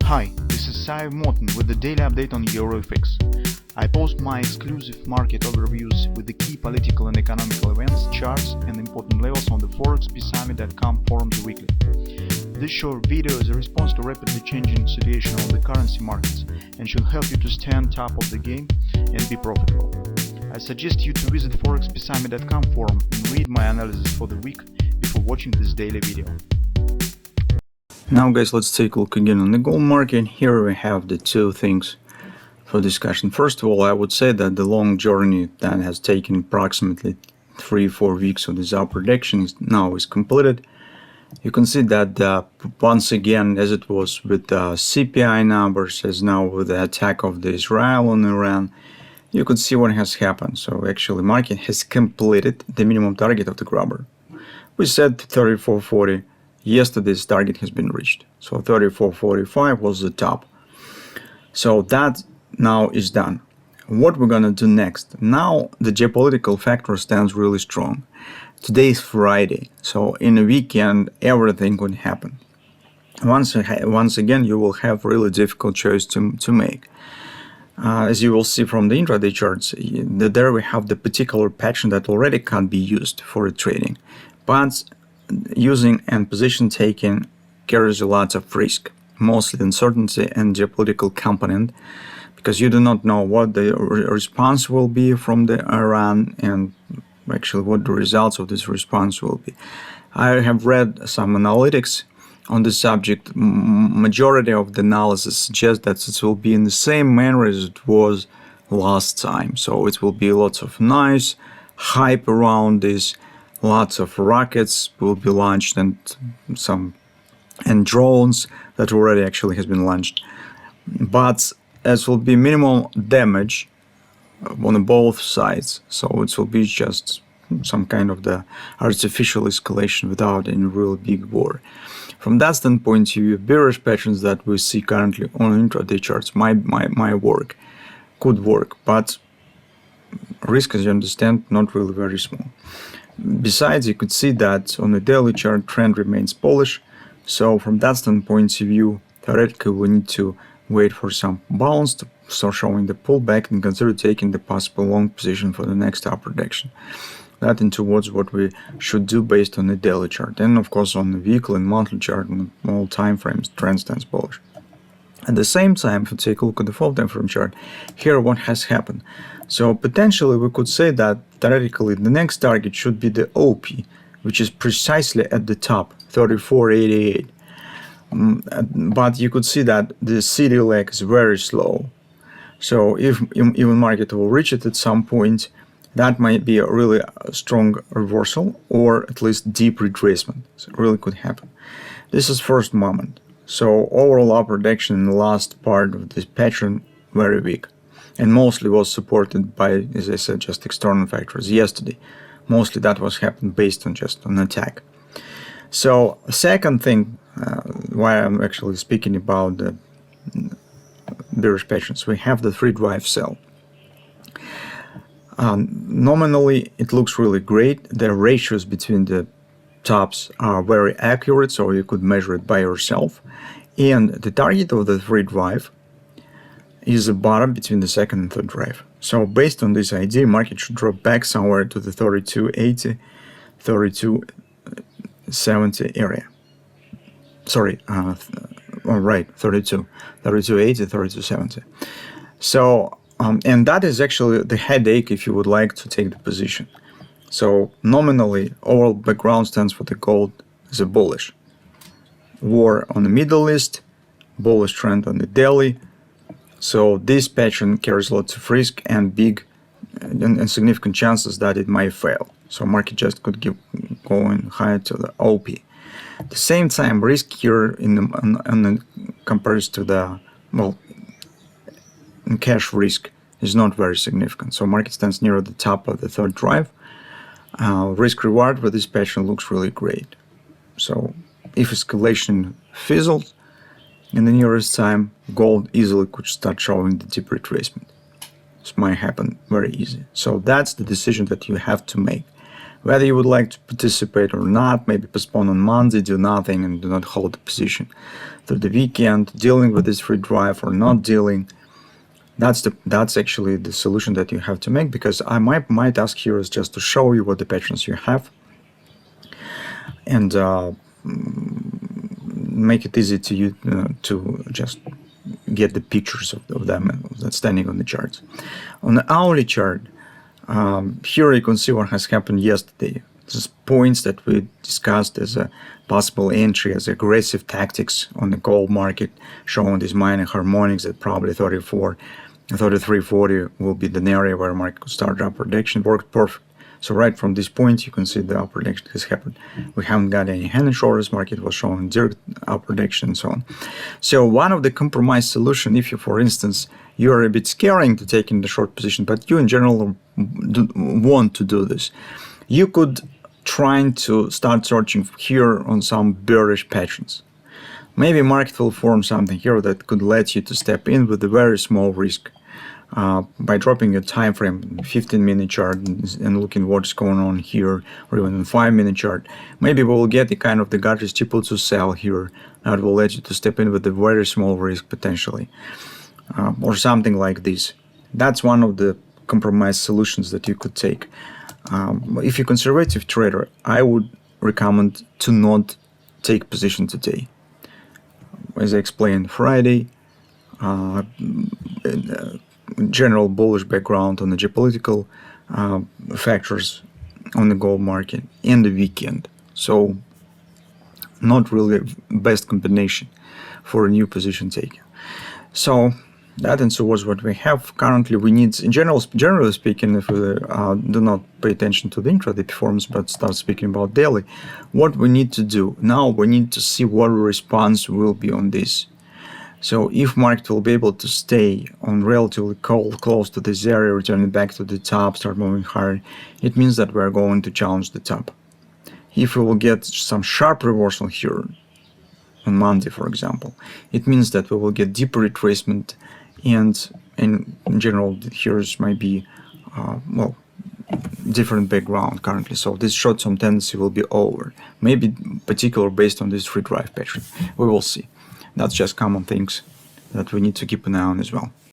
Hi, this is Sive Morten with the daily update on EuroFX. I post my exclusive market overviews with the key political and economical events, charts and important levels on the ForexPeaceArmy.com forums weekly. This short video is a response to rapidly changing situation on the currency markets and should help you to stay on top of the game and be profitable. I suggest you to visit ForexPeaceArmy.com forum and read my analysis for the week before watching this daily video. Now guys, let's take a look again on the gold market. Here we have the two things for discussion. First of all, I would say that the long journey that has taken approximately 3-4 weeks of this upward direction is completed. You can see that once again, as it was with the CPI numbers, as now with the attack of the Israel on Iran, you could see what has happened. So actually market has completed the minimum target of the grabber. We said 34.40. Yesterday's target has been reached. So 34.45 was the top. So that now is done. What we're gonna do next? Now the geopolitical factor stands really strong. Today is Friday, so in a weekend everything could happen. Once again, you will have really difficult choice to make. As you will see from the intraday charts, there we have the particular pattern that already can be used for trading, but using and position taking carries a lot of risk, mostly uncertainty and geopolitical component, because you do not know what the response will be from the Iran and actually what the results of this response will be. I have read some analytics on the subject. Majority of the analysis suggests that it will be in the same manner as it was last time. So it will be lots of noise, hype around this, lots of rockets will be launched and drones that already actually has been launched. But it will be minimal damage on both sides. So it will be just some kind of the artificial escalation without any real big war. From that standpoint, the bearish patterns that we see currently on intraday charts could work, but risk, as you understand, not really very small. Besides, you could see that on the daily chart trend remains bullish. So from that standpoint of view, theoretically we need to wait for some bounce to start showing the pullback and consider taking the possible long position for the next upward direction. That in towards what we should do based on the daily chart. And of course on the weekly and monthly chart on all time frames, trend stands bullish. At the same time, if you take a look at the 4-time frame chart, here what has happened. So potentially we could say that theoretically the next target should be the OP, which is precisely at the top, 34.88. But you could see that the CD leg is very slow. So if even market will reach it at some point, that might be a really strong reversal or at least deep retracement. So it really could happen. This is first moment. So overall upward direction in the last part of this pattern very weak, and mostly was supported by, as I said, just external factors. Yesterday mostly that was happened based on just an attack. So second thing, why I'm actually speaking about the bearish patterns, we have the 3-drive sell. Nominally it looks really great. The ratios between the tops are very accurate, so you could measure it by yourself. And the target of the 3-drive is the bottom between the second and third drive. So based on this idea, market should drop back somewhere to the 32.80, 32.70 area. Sorry, right, 32.80, 32.70. So, and that is actually the headache if you would like to take the position. So nominally, overall background stands for the gold is a bullish. War on the Middle East, bullish trend on the daily. So this pattern carries lots of risk and big and significant chances that it might fail. So market just could keep going higher to the OP. At the same time, risk here in comparison to the cash risk is not very significant. So market stands near the top of the third drive. Risk reward with this pattern looks really great. So if escalation fizzles in the nearest time, gold easily could start showing the deep retracement. This might happen very easy. So that's the decision that you have to make. Whether you would like to participate or not, maybe postpone on Monday, do nothing and do not hold the position through the weekend, dealing with this free drive or not dealing. That's actually the solution that you have to make, because I might ask here is just to show you what the patterns you have and make it easy to you to just get the pictures of them that's standing on the charts. On the hourly chart, here you can see what has happened yesterday. This is points that we discussed as a possible entry, as aggressive tactics on the gold market, showing these minor harmonics that probably 33.40 will be the area where market could start upward direction. Worked perfect. So right from this point, you can see the upward direction has happened. We haven't got any hand and shoulders. Market was showing direct upward direction and so on. So one of the compromise solution, if you, for instance, you're a bit scaring to take in the short position, but you in general want to do this, you could try to start searching here on some bearish patterns. Maybe market will form something here that could let you to step in with a very small risk. By dropping your time frame, 15-minute chart, and looking what's going on here, or even in 5-minute chart, maybe we will get the kind of the gut steeple to sell here that will let you to step in with a very small risk potentially, or something like this. That's one of the compromise solutions that you could take. If you're a conservative trader, I would recommend to not take position today. As I explained Friday, general bullish background on the geopolitical factors on the gold market and the weekend. So not really best combination for a new position taking. So that and so was what we have currently. We need, in generally speaking, if we do not pay attention to the intraday performance but start speaking about daily, what we need to do now, we need to see what response will be on this. So if market will be able to stay on relatively close to this area, returning back to the top, start moving higher, it means that we're going to challenge the top. If we will get some sharp reversal here on Monday, for example, it means that we will get deeper retracement, and in general, here's might be different background currently. So this short-term tendency will be over, maybe particular based on this free drive pattern. We will see. That's just common things that we need to keep an eye on as well.